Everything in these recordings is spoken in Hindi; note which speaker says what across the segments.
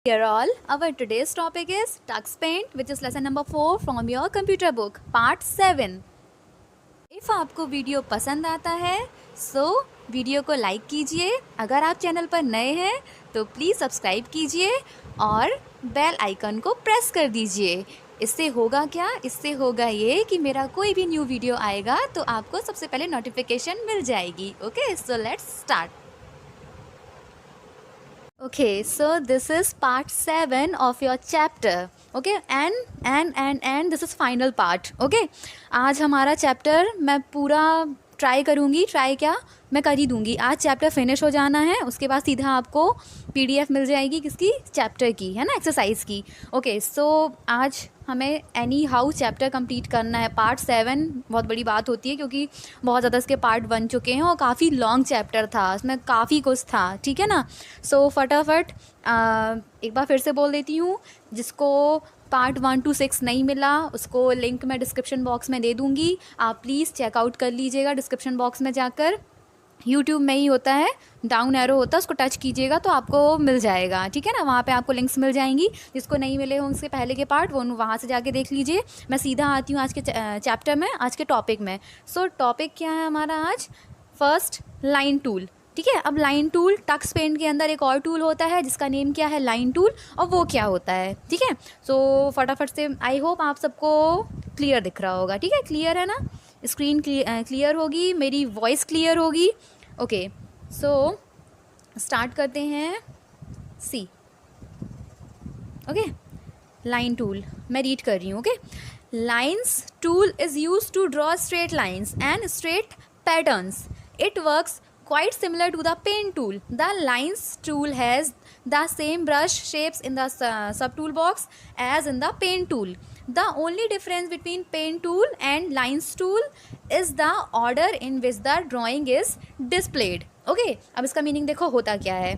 Speaker 1: Dear all, our today's topic is Tux Paint, which is lesson number 4 from your computer book, part 7. If आपको वीडियो पसंद आता है वीडियो को लाइक कीजिए। अगर आप चैनल पर नए हैं तो प्लीज़ सब्सक्राइब कीजिए और बेल आइकन को प्रेस कर दीजिए। इससे होगा क्या? इससे होगा ये कि मेरा कोई भी न्यू वीडियो आएगा तो आपको सबसे पहले नोटिफिकेशन मिल जाएगी। Okay, so let's start. Okay, so this is part 7 of your chapter. Okay, and this is final part. Okay, आज हमारा चैप्टर मैं पूरा ट्राई करूँगी। ट्राई क्या, मैं कर ही दूँगी। आज चैप्टर फिनिश हो जाना है, उसके बाद सीधा आपको PDF मिल जाएगी किसकी? चैप्टर की, है ना, एक्सरसाइज की। ओके, सो आज हमें एनी हाउ चैप्टर कंप्लीट करना है। पार्ट 7 बहुत बड़ी बात होती है क्योंकि बहुत ज़्यादा इसके पार्ट बन चुके हैं और काफ़ी लॉन्ग चैप्टर था, इसमें काफ़ी कुछ था। ठीक है ना, सो फटाफट एक बार फिर से बोल देती हूँ। जिसको पार्ट 1 to 6 नहीं मिला उसको लिंक मैं डिस्क्रिप्शन बॉक्स में दे दूँगी, आप प्लीज़ चेकआउट कर लीजिएगा। डिस्क्रिप्शन बॉक्स में जाकर यूट्यूब में ही होता है, डाउन एरो होता है, उसको टच कीजिएगा तो आपको मिल जाएगा। ठीक है ना, वहाँ पे आपको लिंक्स मिल जाएंगी। जिसको नहीं मिले हों उसके पहले के पार्ट, वो वहाँ से जाके देख लीजिए। मैं सीधा आती हूँ आज के चैप्टर में, आज के टॉपिक में। सो टॉपिक क्या है हमारा आज? First, line tool. ठीक है, अब लाइन टूल, टक्स पेंट के अंदर एक और टूल होता है जिसका नेम क्या है? Line tool. और वो क्या होता है? ठीक है, सो फटाफट से, आई होप आप सबको क्लियर दिख रहा होगा। ठीक है, क्लियर है ना? स्क्रीन क्लियर होगी, मेरी वॉइस क्लियर होगी। ओके, सो स्टार्ट करते हैं। सी, ओके, लाइन टूल मैं रीड कर रही हूँ। Okay, lines tool is use to draw straight lines and straight patterns. It works quite similar to the pen tool. The lines tool has the same brush shapes in the subtool box as in the pen tool. The only difference between pen tool and lines tool is the order in which the drawing is displayed. Okay, अब इसका मीनिंग देखो होता क्या है।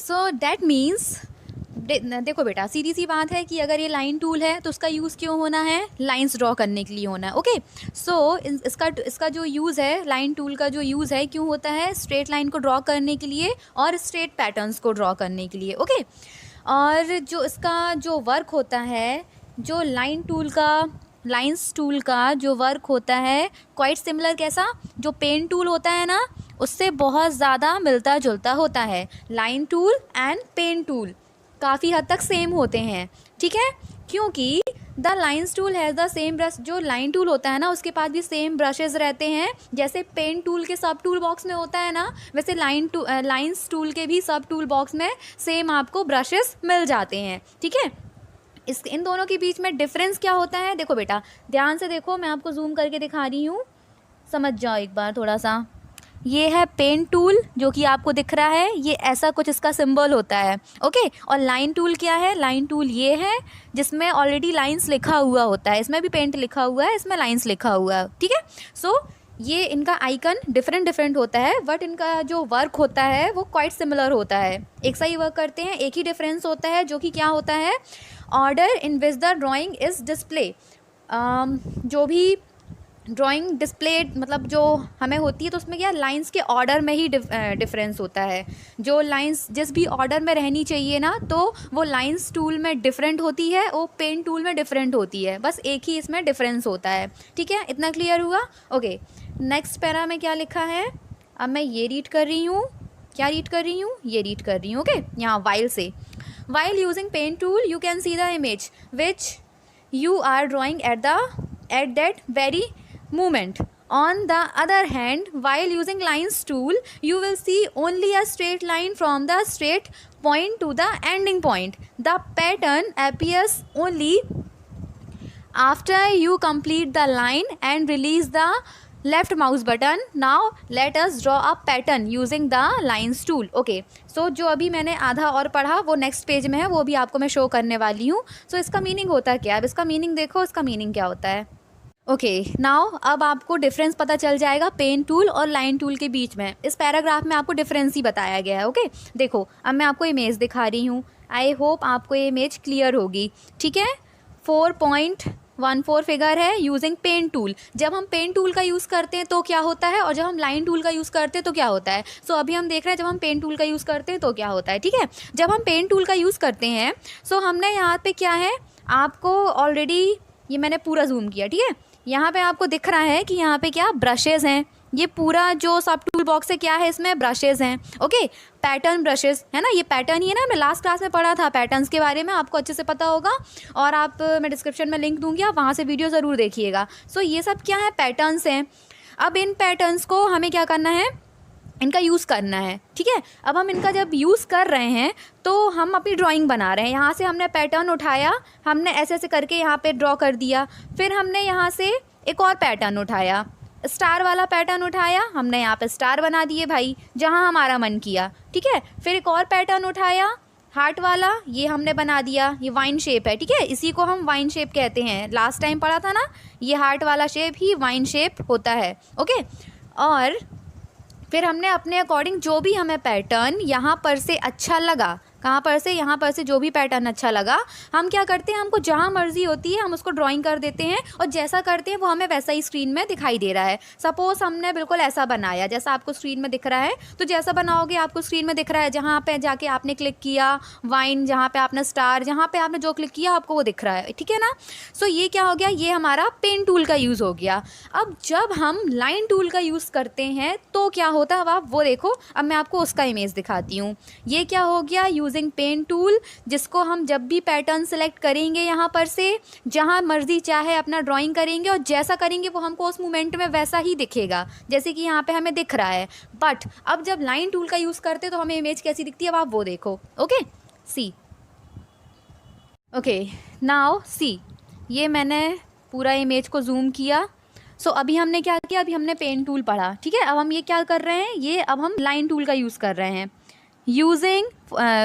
Speaker 1: So that means देखो बेटा, सीधी सी बात है कि अगर ये लाइन टूल है तो उसका यूज़ क्यों होना है? लाइंस ड्रॉ करने के लिए होना है। ओके, सो इसका जो यूज़ है, लाइन टूल का जो यूज़ है क्यों होता है? स्ट्रेट लाइन को ड्रॉ करने के लिए और स्ट्रेट पैटर्न्स को ड्रॉ करने के लिए। ओके, और जो इसका जो वर्क होता है, जो लाइंस टूल का जो वर्क होता है, क्वाइट सिमिलर। कैसा? जो पेन टूल होता है ना, उससे बहुत ज़्यादा मिलता जुलता होता है। Line tool and pen tool काफ़ी हद तक सेम होते हैं। ठीक है, क्योंकि the lines tool has the same brush. जो लाइन टूल होता है ना, उसके पास भी सेम ब्रशेज़ रहते हैं। जैसे पेन टूल के सब टूल बॉक्स में होता है ना, वैसे लाइन्स टूल के भी सब टूल बॉक्स में सेम आपको ब्रशेज़ मिल जाते हैं। ठीक है, इन दोनों के बीच में डिफरेंस क्या होता है? देखो बेटा, ध्यान से देखो, मैं आपको जूम करके दिखा रही हूँ, समझ जाओ एक बार थोड़ा सा। ये है पेन टूल जो कि आपको दिख रहा है, ये ऐसा कुछ इसका सिंबल होता है। ओके, और लाइन टूल क्या है? लाइन टूल ये है जिसमें ऑलरेडी लाइंस लिखा हुआ होता है। इसमें भी पेंट लिखा हुआ है, इसमें लाइंस लिखा हुआ है। ठीक है, सो ये इनका आइकन डिफरेंट होता है, बट इनका जो वर्क होता है वो क्वाइट सिमिलर होता है। एक सा ही वर्क करते हैं, एक ही डिफरेंस होता है जो कि क्या होता है? Order in which the drawing is display. जो भी ड्राइंग डिस्प्लेड मतलब जो हमें होती है तो उसमें क्या, लाइंस के ऑर्डर में ही डिफरेंस होता है। जो लाइंस जिस भी ऑर्डर में रहनी चाहिए ना, तो वो लाइंस टूल में डिफरेंट होती है, वो पेन टूल में डिफरेंट होती है। बस एक ही इसमें डिफरेंस होता है। ठीक है, इतना क्लियर हुआ? ओके, नेक्स्ट पैरा में क्या लिखा है? अब मैं ये रीड कर रही हूँ। क्या रीड कर रही हूँ? ये रीड कर रही हूँ। ओके, यहाँ वाइल से, while using pen tool you can see the image which you are drawing at that very moment. On the other hand, while using lines tool, you will see only a straight line from the straight point to the ending point. The pattern appears only after you complete the line and release the left mouse button. Now let us draw a pattern using the lines tool. Okay, so जो अभी मैंने आधा और पढ़ा वो नेक्स्ट पेज में है, वो भी आपको मैं शो करने वाली हूँ। सो इसका मीनिंग होता है क्या? अब इसका मीनिंग देखो, इसका मीनिंग क्या होता है। ओके, नाउ अब आपको डिफरेंस पता चल जाएगा पेन टूल और लाइन टूल के बीच में। इस पैराग्राफ में आपको डिफरेंस ही बताया गया है। ओके, देखो अब मैं आपको इमेज दिखा रही हूँ, आई होप आपको ये इमेज क्लियर होगी। ठीक है, 4 पॉइंट 1/4 फिगर है यूजिंग पेन टूल। जब हम पेन टूल का यूज़ करते हैं तो क्या होता है, और जब हम लाइन टूल का यूज़ करते हैं तो क्या होता है। सो अभी हम देख रहे हैं जब हम पेन टूल का यूज़ करते हैं तो क्या होता है, ठीक है। जब हम पेन टूल का यूज़ करते हैं, सो हमने यहाँ पे क्या है, आपको ऑलरेडी ये मैंने पूरा जूम किया, ठीक है। यहाँ पे आपको दिख रहा है कि यहाँ पे क्या ब्रशेज़ हैं, ये पूरा जो सब टूल बॉक्स है क्या है, इसमें ब्रशेज़ हैं, ओके। पैटर्न ब्रशेज़ है ना, ये पैटर्न ही है ना, मैं लास्ट क्लास में पढ़ा था पैटर्न्स के बारे में, आपको अच्छे से पता होगा। और आप मैं डिस्क्रिप्शन में लिंक दूंगी, आप वहाँ से वीडियो ज़रूर देखिएगा। सो ये सब क्या है, पैटर्न्स हैं। अब इन पैटर्न्स को हमें क्या करना है, इनका यूज़ करना है, ठीक है। अब हम इनका जब यूज़ कर रहे हैं तो हम अपनी ड्राइंग बना रहे हैं। यहाँ से हमने पैटर्न उठाया, हमने ऐसे ऐसे करके यहाँ पे ड्रॉ कर दिया। फिर हमने यहाँ से एक और पैटर्न उठाया, स्टार वाला पैटर्न उठाया, हमने यहाँ पे स्टार बना दिए भाई, जहाँ हमारा मन किया, ठीक है। फिर एक और पैटर्न उठाया हार्ट वाला, ये हमने बना दिया, ये वाइन शेप है, ठीक है। इसी को हम वाइन शेप कहते हैं, लास्ट टाइम पढ़ा था ना, ये हार्ट वाला शेप ही वाइन शेप होता है, ओके। और फिर हमने अपने अकॉर्डिंग जो भी हमें पैटर्न यहाँ पर से अच्छा लगा, कहाँ पर से, यहाँ पर से जो भी पैटर्न अच्छा लगा, हम क्या करते हैं, हमको जहाँ मर्जी होती है हम उसको ड्राइंग कर देते हैं, और जैसा करते हैं वो हमें वैसा ही स्क्रीन में दिखाई दे रहा है। सपोज़ हमने बिल्कुल ऐसा बनाया जैसा आपको स्क्रीन में दिख रहा है, तो जैसा बनाओगे आपको स्क्रीन में दिख रहा है, जहाँ पे जाके आपने क्लिक किया वाइन, जहाँ पे आपने स्टार, जहाँ पे आपने जो क्लिक किया आपको वो दिख रहा है, ठीक है ना। सो ये क्या हो गया, ये हमारा पेन टूल का यूज़ हो गया। अब जब हम लाइन टूल का यूज़ करते हैं तो क्या होता है, अब आप वो देखो, अब मैं आपको उसका इमेज दिखाती हूँ। ये क्या हो गया, यूजिंग पेन टूल, जिसको हम जब भी पैटर्न सेलेक्ट करेंगे यहाँ पर से, जहाँ मर्जी चाहे अपना ड्राइंग करेंगे, और जैसा करेंगे वो हमको उस मोमेंट में वैसा ही दिखेगा जैसे कि यहाँ पे हमें दिख रहा है। बट अब जब लाइन टूल का यूज़ करते तो हमें इमेज कैसी दिखती है, अब आप वो देखो, ओके। सी, ओके, नाउ सी, ये मैंने पूरा इमेज को जूम किया। सो अभी हमने क्या किया, अभी हमने पेन टूल पढ़ा, ठीक है। अब हम ये क्या कर रहे हैं, ये अब हम लाइन टूल का यूज़ कर रहे हैं using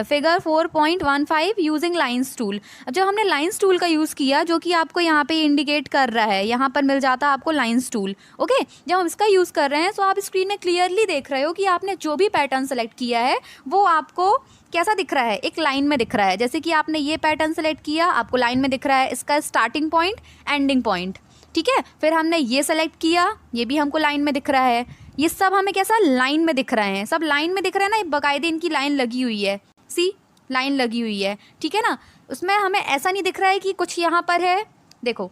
Speaker 1: figure 4.15 using lines tool. जब हमने लाइन्स टूल का यूज़ किया, जो कि आपको यहाँ पे इंडिकेट कर रहा है, यहाँ पर मिल जाता है आपको लाइन्स टूल, ओके। जब हम इसका यूज़ कर रहे हैं तो आप स्क्रीन में क्लियरली देख रहे हो कि आपने जो भी पैटर्न सेलेक्ट किया है वो आपको कैसा दिख रहा है, एक लाइन में दिख रहा है। जैसे कि आपने ये पैटर्न सेलेक्ट किया, आपको लाइन में दिख रहा है इसका स्टार्टिंग पॉइंट, एंडिंग पॉइंट, ठीक है। फिर हमने ये सेलेक्ट किया, ये भी हमको लाइन में दिख रहा है। ये सब हमें कैसा लाइन में दिख रहे हैं, सब लाइन में दिख रहा है ना, बाकायदे इनकी लाइन लगी हुई है, सी लाइन लगी हुई है, ठीक है ना। उसमें हमें ऐसा नहीं दिख रहा है कि कुछ यहाँ पर है, देखो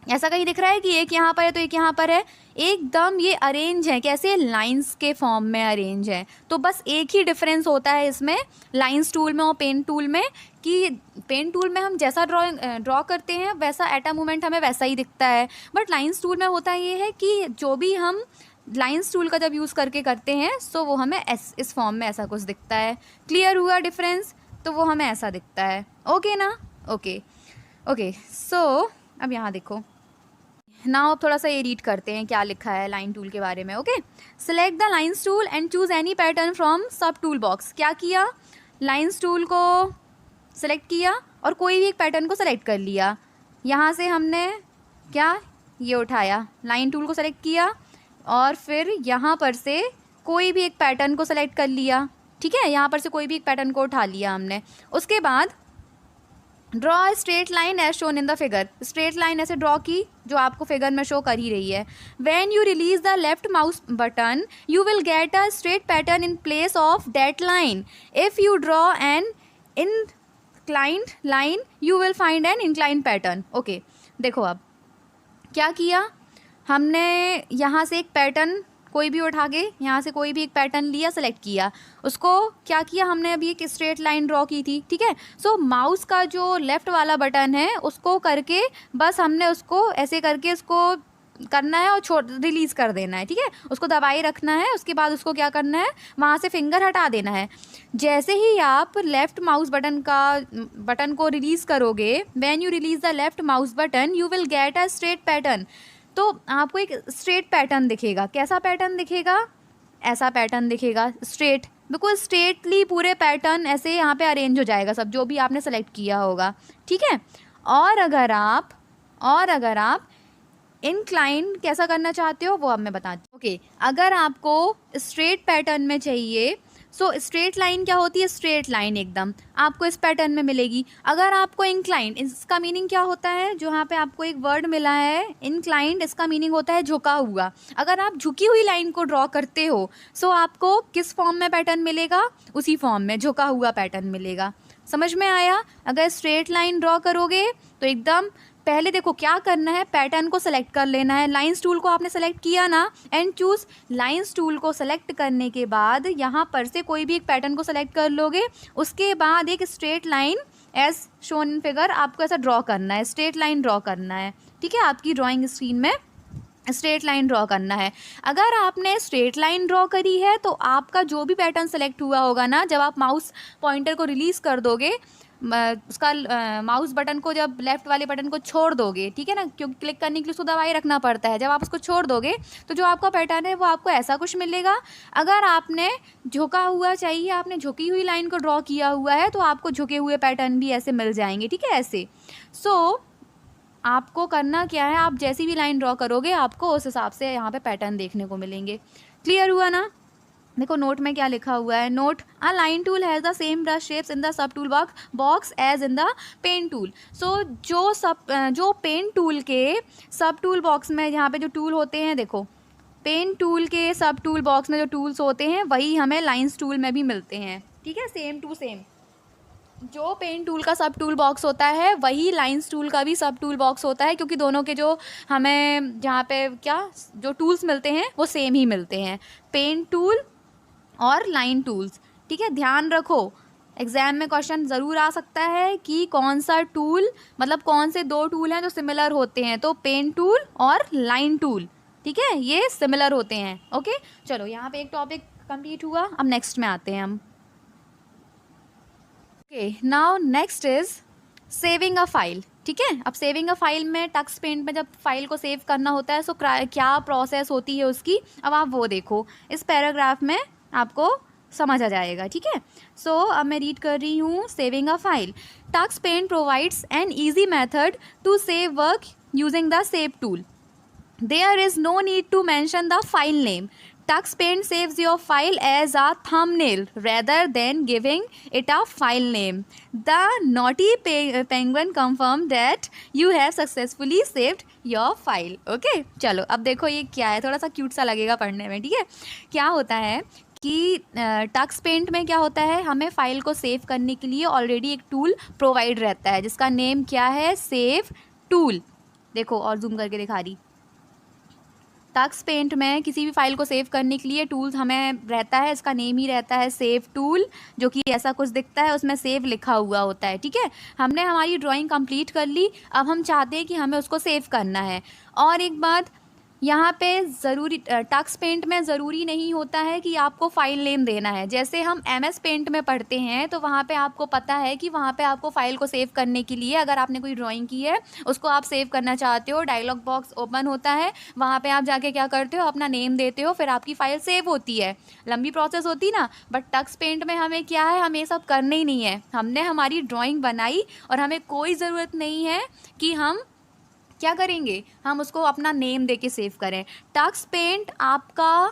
Speaker 1: ऐसा कहीं दिख रहा है कि एक यहाँ पर है तो एक यहाँ पर है, एकदम ये अरेंज है, कैसे लाइंस के फॉर्म में अरेंज है। तो बस एक ही डिफरेंस होता है इसमें लाइंस टूल में और पेन टूल में, कि पेन टूल में हम जैसा ड्रॉ करते हैं वैसा एट अ मोमेंट हमें वैसा ही दिखता है, बट लाइंस टूल में होता ये है कि जो भी हम लाइंस टूल का जब यूज़ करके करते हैं सो वो हमें इस फॉर्म में ऐसा कुछ दिखता है। क्लियर हुआ डिफरेंस, तो वो हमें ऐसा दिखता है, ओके ना, ओके ओके। सो अब यहाँ देखो, नाउ अब थोड़ा सा ये रीड करते हैं क्या लिखा है लाइन टूल के बारे में, okay. Select the lines tool and choose any pattern from सब टूल बॉक्स। क्या किया, लाइन्स टूल को सेलेक्ट किया और कोई भी एक पैटर्न को सेलेक्ट कर लिया। यहाँ से हमने क्या ये उठाया, लाइन टूल को सेलेक्ट किया और फिर यहाँ पर से कोई भी एक पैटर्न को सेलेक्ट कर लिया, ठीक है। यहाँ पर से कोई भी एक पैटर्न को उठा लिया हमने। उसके बाद draw a straight line as shown in the figure, straight line ऐसे ड्रॉ की जो आपको फिगर में शो कर ही रही है। When you release the left mouse button you will get a straight pattern in place of that line. If you draw an inclined line you will find an inclined pattern, okay. देखो अब क्या किया हमने, यहाँ से एक पैटर्न कोई भी उठा के यहाँ से कोई भी एक पैटर्न लिया, सेलेक्ट किया, उसको क्या किया हमने अभी एक स्ट्रेट लाइन ड्रॉ की थी, ठीक है। सो माउस का जो लेफ़्ट वाला बटन है उसको करके बस हमने उसको ऐसे करके उसको करना है और रिलीज़ कर देना है, ठीक है। उसको दबाए रखना है, उसके बाद उसको क्या करना है, वहाँ से फिंगर हटा देना है। जैसे ही आप लेफ़्ट माउस बटन को रिलीज़ करोगे, when you release the left mouse button you will get a straight pattern. तो आपको एक स्ट्रेट पैटर्न दिखेगा। कैसा पैटर्न दिखेगा, ऐसा पैटर्न दिखेगा, स्ट्रेट, बिल्कुल स्ट्रेटली पूरे पैटर्न ऐसे यहाँ पे अरेंज हो जाएगा सब जो भी आपने सेलेक्ट किया होगा, ठीक है। और अगर आप इंक्लाइन कैसा करना चाहते हो वो अब मैं बताती हूँ, ओके। अगर आपको स्ट्रेट पैटर्न में चाहिए सो स्ट्रेट लाइन क्या होती है, स्ट्रेट लाइन एकदम आपको इस पैटर्न में मिलेगी। अगर आपको इंक्लाइंड, इसका मीनिंग क्या होता है, जो यहाँ पे आपको एक वर्ड मिला है इंक्लाइंड, इसका मीनिंग होता है झुका हुआ। अगर आप झुकी हुई लाइन को ड्रॉ करते हो सो आपको किस फॉर्म में पैटर्न मिलेगा, उसी फॉर्म में झुका हुआ पैटर्न मिलेगा। समझ में आया? अगर स्ट्रेट लाइन ड्रॉ करोगे तो एकदम पहले देखो क्या करना है, पैटर्न को सेलेक्ट कर लेना है। लाइंस टूल को आपने सेलेक्ट किया ना, एंड चूज लाइंस टूल को सेलेक्ट करने के बाद यहाँ पर से कोई भी एक पैटर्न को सेलेक्ट कर लोगे। उसके बाद एक straight line as shown in figure आपको ऐसा ड्रॉ करना है, स्ट्रेट लाइन ड्रॉ करना है। ठीक है, आपकी ड्राइंग स्क्रीन में स्ट्रेट लाइन ड्रॉ करना है। अगर आपने स्ट्रेट लाइन ड्रॉ करी है तो आपका जो भी पैटर्न सेलेक्ट हुआ होगा ना, जब आप माउस पॉइंटर को रिलीज़ कर दोगे, उसका माउस बटन को जब लेफ़्ट वाले बटन को छोड़ दोगे, ठीक है ना, क्योंकि क्लिक करने के लिए उसको दबाए रखना पड़ता है, जब आप उसको छोड़ दोगे तो जो आपका पैटर्न है वो आपको ऐसा कुछ मिलेगा। अगर आपने झुका हुआ चाहिए, आपने झुकी हुई लाइन को ड्रॉ किया हुआ है, तो आपको झुके हुए पैटर्न भी ऐसे मिल जाएंगे। ठीक है, ऐसे। सो आपको करना क्या है, आप जैसी भी लाइन ड्रॉ करोगे आपको उस हिसाब से यहाँ पे पैटर्न देखने को मिलेंगे। क्लियर हुआ ना? देखो नोट में क्या लिखा हुआ है, note a line tool has the same brush shapes in the sub tool box as in the pen tool. So जो पेन टूल के सब टूल बॉक्स में यहाँ पे जो टूल होते हैं, देखो पेन टूल के सब टूल बॉक्स में जो टूल्स होते हैं वही हमें लाइंस टूल में भी मिलते हैं। ठीक है, सेम टू सेम। जो पेन टूल का सब टूल बॉक्स होता है वही लाइंस टूल का भी सब टूल बॉक्स होता है, क्योंकि दोनों के जो हमें जहाँ पे क्या जो टूल्स मिलते हैं वो सेम ही मिलते हैं, पेन टूल और लाइन टूल्स। ठीक है, ध्यान रखो एग्ज़ाम में क्वेश्चन ज़रूर आ सकता है कि कौन सा टूल, मतलब कौन से दो टूल हैं जो सिमिलर होते हैं, तो पेन टूल और लाइन टूल। ठीक है, ये सिमिलर होते हैं। ओके, चलो यहाँ पे एक टॉपिक कंप्लीट हुआ, अब नेक्स्ट में आते हैं हम। Okay, now next is saving a file. ठीक है, अब सेविंग अ फाइल में टक्स पेंट में जब फाइल को सेव करना होता है सो क्या प्रोसेस होती है उसकी, अब आप वो देखो इस पैराग्राफ में आपको समझ आ जाएगा। ठीक है, सो अब मैं रीड कर रही हूँ। Saving a file, Tux Paint provides an easy method to save work using the save tool. There is no need to mention the file name. TuxPaint saves your file as a thumbnail rather than giving it a file name. The naughty penguin confirmed that you have successfully saved your file. Okay, चलो अब देखो ये क्या है, थोड़ा सा क्यूट सा लगेगा पढ़ने में। ठीक है, क्या होता है कि टक्स पेंट में क्या होता है, हमें फ़ाइल को सेव करने के लिए ऑलरेडी एक टूल प्रोवाइड रहता है जिसका नेम क्या है, सेव टूल। देखो और जूम करके दिखा रही, टक्स पेंट में किसी भी फाइल को सेव करने के लिए टूल्स हमें रहता है, इसका नेम ही रहता है सेव टूल, जो कि ऐसा कुछ दिखता है, उसमें सेव लिखा हुआ होता है। ठीक है, हमने हमारी ड्राइंग कंप्लीट कर ली, अब हम चाहते हैं कि हमें उसको सेव करना है। और एक बात यहाँ पे ज़रूरी, टक्स पेंट में ज़रूरी नहीं होता है कि आपको फ़ाइल नेम देना है। जैसे हम MS पेंट में पढ़ते हैं तो वहाँ पे आपको पता है कि वहाँ पे आपको फ़ाइल को सेव करने के लिए, अगर आपने कोई ड्राइंग की है उसको आप सेव करना चाहते हो, डायलॉग बॉक्स ओपन होता है, वहाँ पे आप जाके क्या करते हो, अपना नेम देते हो, फिर आपकी फ़ाइल सेव होती है। लंबी प्रोसेस होती ना, बट टक्स पेंट में हमें क्या है, हमें ये सब करने ही नहीं है। हमने हमारी ड्राइंग बनाई और हमें कोई ज़रूरत नहीं है कि हम क्या करेंगे, हम उसको अपना नेम दे के सेव करें। टक्स पेंट आपका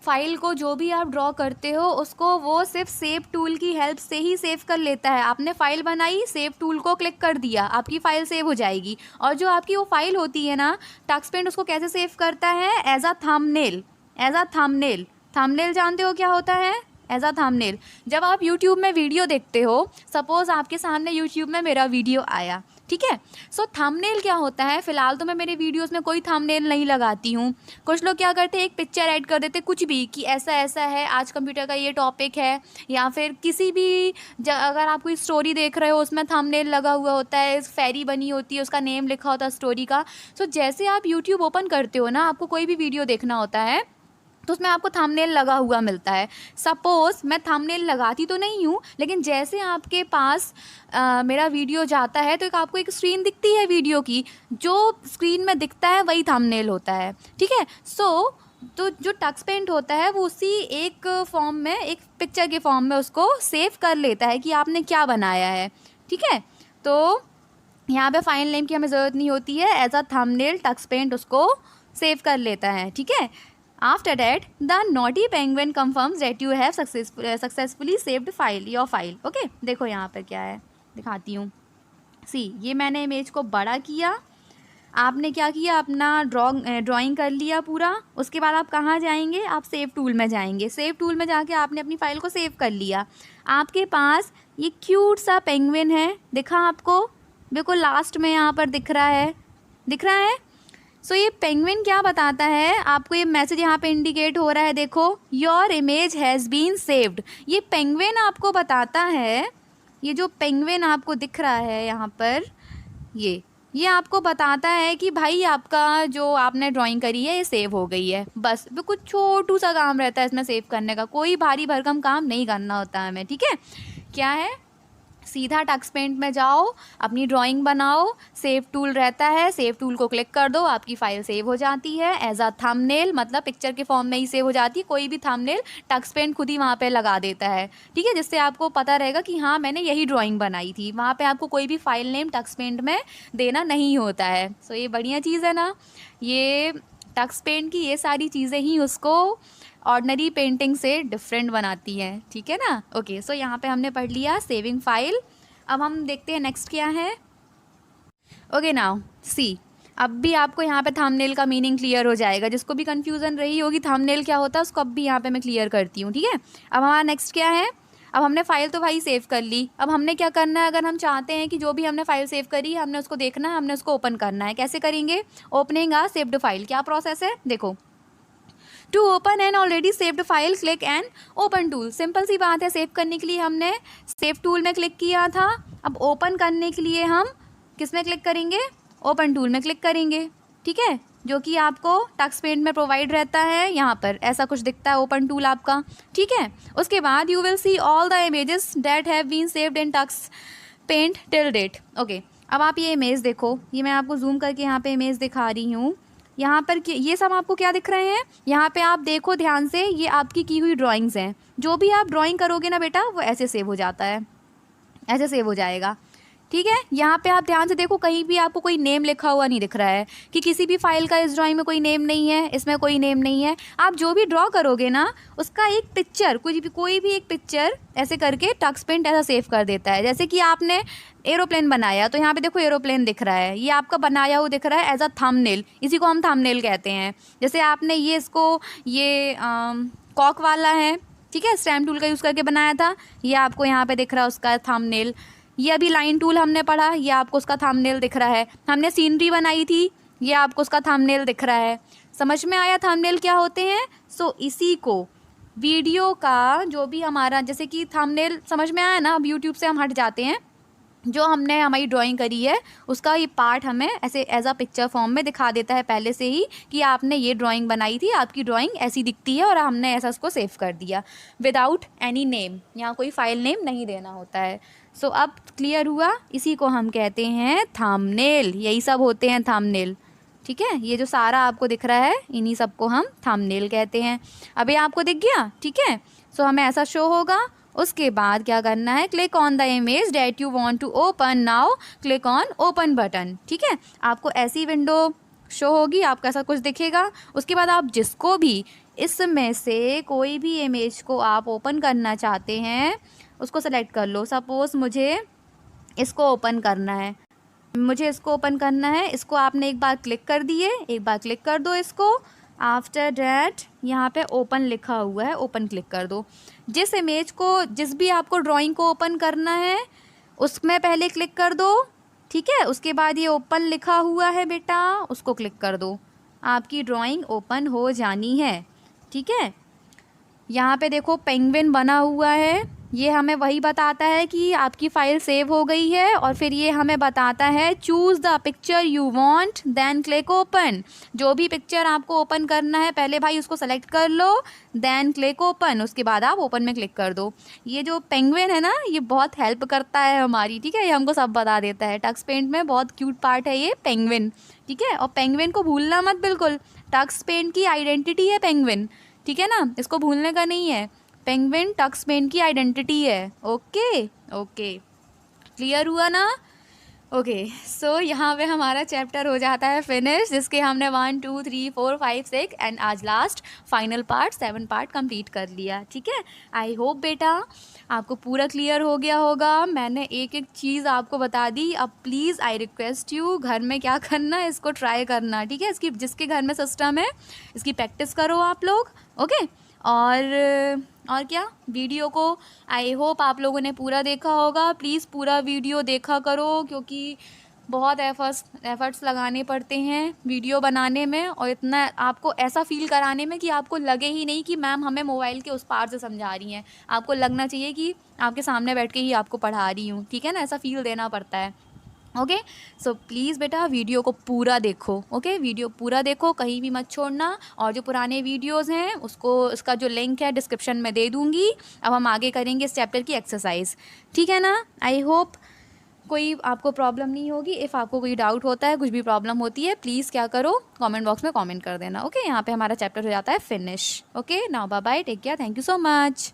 Speaker 1: फाइल को जो भी आप ड्रॉ करते हो उसको वो सिर्फ सेव टूल की हेल्प से ही सेव कर लेता है। आपने फाइल बनाई, सेव टूल को क्लिक कर दिया, आपकी फ़ाइल सेव हो जाएगी। और जो आपकी वो फाइल होती है ना, टक्स पेंट उसको कैसे सेव करता है, as a thumbnail. As a thumbnail, thumbnail जानते हो क्या होता है, एज अ थंबनेल। जब आप यूट्यूब में वीडियो देखते हो, सपोज़ आपके सामने यूट्यूब में मेरा वीडियो आया, ठीक है, सो थंबनेल क्या होता है, फ़िलहाल तो मैं मेरे वीडियोस में कोई थंबनेल नहीं लगाती हूँ। कुछ लोग क्या करते हैं, एक पिक्चर ऐड कर देते, कुछ भी कि ऐसा ऐसा है, आज कंप्यूटर का ये टॉपिक है, या फिर किसी भी अगर आप कोई स्टोरी देख रहे हो उसमें थंबनेल लगा हुआ होता है, फेरी बनी होती है, उसका नेम लिखा होता है स्टोरी का। सो जैसे आप यूट्यूब ओपन करते हो ना, आपको कोई भी वीडियो देखना होता है तो उसमें आपको थंबनेल लगा हुआ मिलता है। सपोज़ मैं थंबनेल लगाती तो नहीं हूँ, लेकिन जैसे आपके पास मेरा वीडियो जाता है तो आपको एक स्क्रीन दिखती है वीडियो की, जो स्क्रीन में दिखता है वही थंबनेल होता है। ठीक है, सो तो जो टक्स पेंट होता है वो उसी एक फॉर्म में, एक पिक्चर के फॉर्म में उसको सेव कर लेता है कि आपने क्या बनाया है। ठीक है, तो यहाँ पे फाइल नेम की हमें ज़रूरत नहीं होती है, as a thumbnail Tux Paint उसको सेव कर लेता है। ठीक है, after that the naughty penguin confirms that you have successfully saved file your file. Okay, देखो यहाँ पर क्या है, दिखाती हूँ। सी, ये मैंने इमेज को बड़ा किया, आपने क्या किया, अपना ड्राइंग कर लिया पूरा। उसके बाद आप कहाँ जाएंगे, आप सेव टूल में जाएंगे। सेव टूल में जाके आपने अपनी फ़ाइल को सेव कर लिया। आपके पास ये क्यूट सा पेंगुइन है, दिखा आपको, बिल्कुल लास्ट में यहाँ पर दिख रहा है, दिख रहा है। सो ये पेंगुइन क्या बताता है आपको, ये मैसेज यहाँ पे इंडिकेट हो रहा है, देखो, your image has been saved. ये पेंगुइन आपको बताता है, ये जो पेंगुइन आपको दिख रहा है यहाँ पर, ये आपको बताता है कि भाई आपका जो आपने ड्राइंग करी है ये सेव हो गई है। बस बिल्कुल छोटू सा काम रहता है इसमें सेव करने का, कोई भारी भरकम काम नहीं करना होता है हमें, ठीक है। क्या है, सीधा टक्स पेंट में जाओ, अपनी ड्राइंग बनाओ, सेव टूल रहता है, सेव टूल को क्लिक कर दो, आपकी फ़ाइल सेव हो जाती है एज अ थंबनेल, मतलब पिक्चर के फॉर्म में ही सेव हो जाती है। कोई भी थंबनेल टक्स पेंट खुद ही वहाँ पे लगा देता है, ठीक है, जिससे आपको पता रहेगा कि हाँ मैंने यही ड्राइंग बनाई थी। वहाँ पे आपको कोई भी फाइल नेम टक्स पेंट में देना नहीं होता है। सो ये बढ़िया चीज़ है ना, ये टक्स पेंट की ये सारी चीज़ें ही उसको ऑर्डिनरी पेंटिंग से डिफरेंट बनाती हैं, ठीक है ना। ओके, सो यहाँ पे हमने पढ़ लिया सेविंग फाइल। अब हम देखते हैं नेक्स्ट क्या है। ओके, नाउ सी, अब भी आपको यहाँ पे थंबनेल का मीनिंग क्लियर हो जाएगा। जिसको भी कंफ्यूजन रही होगी थंबनेल क्या होता है, उसको अब भी यहाँ पे मैं क्लियर करती हूँ, ठीक है। अब हमारा नेक्स्ट क्या है, अब हमने फ़ाइल तो भाई सेव कर ली, अब हमने क्या करना है, अगर हम चाहते हैं कि जो भी हमने फ़ाइल सेव करी है हमने उसको देखना है, हमने उसको ओपन करना है। कैसे करेंगे, ओपनिंग आ सेव्ड फाइल, क्या प्रोसेस है, देखो, to open an already saved file click an open tool. Simple सी बात है, सेव करने के लिए हमने सेव टूल में क्लिक किया था, अब ओपन करने के लिए हम किस में क्लिक करेंगे, ओपन टूल में क्लिक करेंगे, ठीक है, जो कि आपको टक्स पेंट में प्रोवाइड रहता है। यहाँ पर ऐसा कुछ दिखता है ओपन टूल आपका, ठीक है। उसके बाद you will see all the images that have been saved in Tux Paint till date. Okay, अब आप ये इमेज देखो, ये मैं आपको जूम करके यहाँ पे इमेज दिखा रही हूँ। यहाँ पर ये सब आपको क्या दिख रहे हैं, यहाँ पे आप देखो ध्यान से, ये आपकी की हुई ड्राइंग्स हैं। जो भी आप ड्राइंग करोगे ना बेटा, वो ऐसे सेव हो जाता है, ऐसे सेव हो जाएगा, ठीक है। यहाँ पे आप ध्यान से देखो, कहीं भी आपको कोई नेम लिखा हुआ नहीं दिख रहा है कि किसी भी फाइल का इस ड्राइंग में कोई नेम नहीं है, इसमें कोई नेम नहीं है। आप जो भी ड्रॉ करोगे ना, उसका एक पिक्चर, कोई भी एक पिक्चर ऐसे करके टक्स पेंट ऐसा सेव कर देता है। जैसे कि आपने एरोप्लेन बनाया, तो यहाँ पे देखो एरोप्लेन दिख रहा है, ये आपका बनाया हुआ दिख रहा है एज अ थंबनेल, इसी को हम थंबनेल कहते हैं। जैसे आपने ये इसको ये कॉक वाला है, ठीक है, स्टैम्प टूल का यूज़ करके बनाया था, ये आपको यहाँ पे दिख रहा है उसका थंबनेल। ये अभी लाइन टूल हमने पढ़ा, ये आपको उसका थंबनेल दिख रहा है। हमने सीनरी बनाई थी, ये आपको उसका थंबनेल दिख रहा है। समझ में आया थंबनेल क्या होते हैं। सो इसी को वीडियो का जो भी हमारा, जैसे कि थंबनेल समझ में आया ना, अब यूट्यूब से हम हट जाते हैं, जो हमने हमारी ड्राइंग करी है उसका ये पार्ट हमें ऐसे एज अ पिक्चर फॉर्म में दिखा देता है पहले से ही कि आपने ये ड्राइंग बनाई थी, आपकी ड्राइंग ऐसी दिखती है और हमने ऐसा उसको सेव कर दिया विदाउट एनी नेम। यहाँ कोई फाइल नेम नहीं देना होता है। सो अब क्लियर हुआ, इसी को हम कहते हैं थंबनेल, यही सब होते हैं थंबनेल, ठीक है। ये जो सारा आपको दिख रहा है, इन्हीं सबको हम थंबनेल कहते हैं। अब ये आपको दिख गया, ठीक है। सो हमें ऐसा शो होगा। उसके बाद क्या करना है, click on the image that you want to open, now click on open button, ठीक है। आपको ऐसी विंडो शो होगी, आपका ऐसा कुछ दिखेगा। उसके बाद आप जिसको भी इसमें से कोई भी इमेज को आप ओपन करना चाहते हैं उसको सेलेक्ट कर लो। सपोज़ मुझे इसको ओपन करना है, इसको आपने एक बार क्लिक कर दिए, एक बार क्लिक कर दो इसको। आफ्टर डैट यहाँ पे ओपन लिखा हुआ है, ओपन क्लिक कर दो। जिस इमेज को, जिस भी आपको ड्राइंग को ओपन करना है उसमें पहले क्लिक कर दो, ठीक है। उसके बाद ये ओपन लिखा हुआ है बेटा, उसको क्लिक कर दो, आपकी ड्राइंग ओपन हो जानी है, ठीक है। यहाँ पे देखो पेंगुइन बना हुआ है, ये हमें वही बताता है कि आपकी फ़ाइल सेव हो गई है। और फिर ये हमें बताता है choose the picture you want then click open. जो भी पिक्चर आपको ओपन करना है पहले भाई उसको सेलेक्ट कर लो, देन क्लिक ओपन, उसके बाद आप ओपन में क्लिक कर दो। ये जो पेंगुइन है ना, ये बहुत हेल्प करता है हमारी, ठीक है, ये हमको सब बता देता है। टक्स पेंट में बहुत क्यूट पार्ट है ये पेंगुइन, ठीक है। और पेंगुइन को भूलना मत बिल्कुल, टक्स पेंट की आइडेंटिटी है पेंगुइन, ठीक है ना, इसको भूलने का नहीं है। पेंगुइन टक्स पेंट की आइडेंटिटी है। ओके ओके, क्लियर हुआ ना। ओके, सो यहाँ पे हमारा चैप्टर हो जाता है फिनिश, जिसके हमने 1 2 3 4 5 6 एंड आज last final part 7 part complete कर लिया। ठीक है, आई होप बेटा आपको पूरा क्लियर हो गया होगा। मैंने एक एक चीज़ आपको बता दी। अब प्लीज़ आई रिक्वेस्ट यू, घर में क्या करना है, इसको ट्राई करना। ठीक है, इसकी जिसके घर में सिस्टम है इसकी प्रैक्टिस करो आप लोग। ओके, और क्या, वीडियो को आई होप आप लोगों ने पूरा देखा होगा। प्लीज़ पूरा वीडियो देखा करो, क्योंकि बहुत एफ़र्ट्स लगाने पड़ते हैं वीडियो बनाने में, और इतना आपको ऐसा फ़ील कराने में कि आपको लगे ही नहीं कि मैम हमें मोबाइल के उस पार से समझा रही हैं। आपको लगना चाहिए कि आपके सामने बैठ के ही आपको पढ़ा रही हूँ। ठीक है ना, ऐसा फ़ील देना पड़ता है। ओके, सो प्लीज़ बेटा वीडियो को पूरा देखो। ओके, वीडियो पूरा देखो, कहीं भी मत छोड़ना। और जो पुराने वीडियोस हैं उसका जो लिंक है डिस्क्रिप्शन में दे दूँगी। अब हम आगे करेंगे इस चैप्टर की एक्सरसाइज। ठीक है ना, आई होप कोई आपको प्रॉब्लम नहीं होगी। इफ़ आपको कोई डाउट होता है, कुछ भी प्रॉब्लम होती है, प्लीज़ क्या करो, कमेंट बॉक्स में कमेंट कर देना। ओके, यहाँ पे हमारा चैप्टर हो जाता है finish. Okay, now bye bye, take care, thank you so much.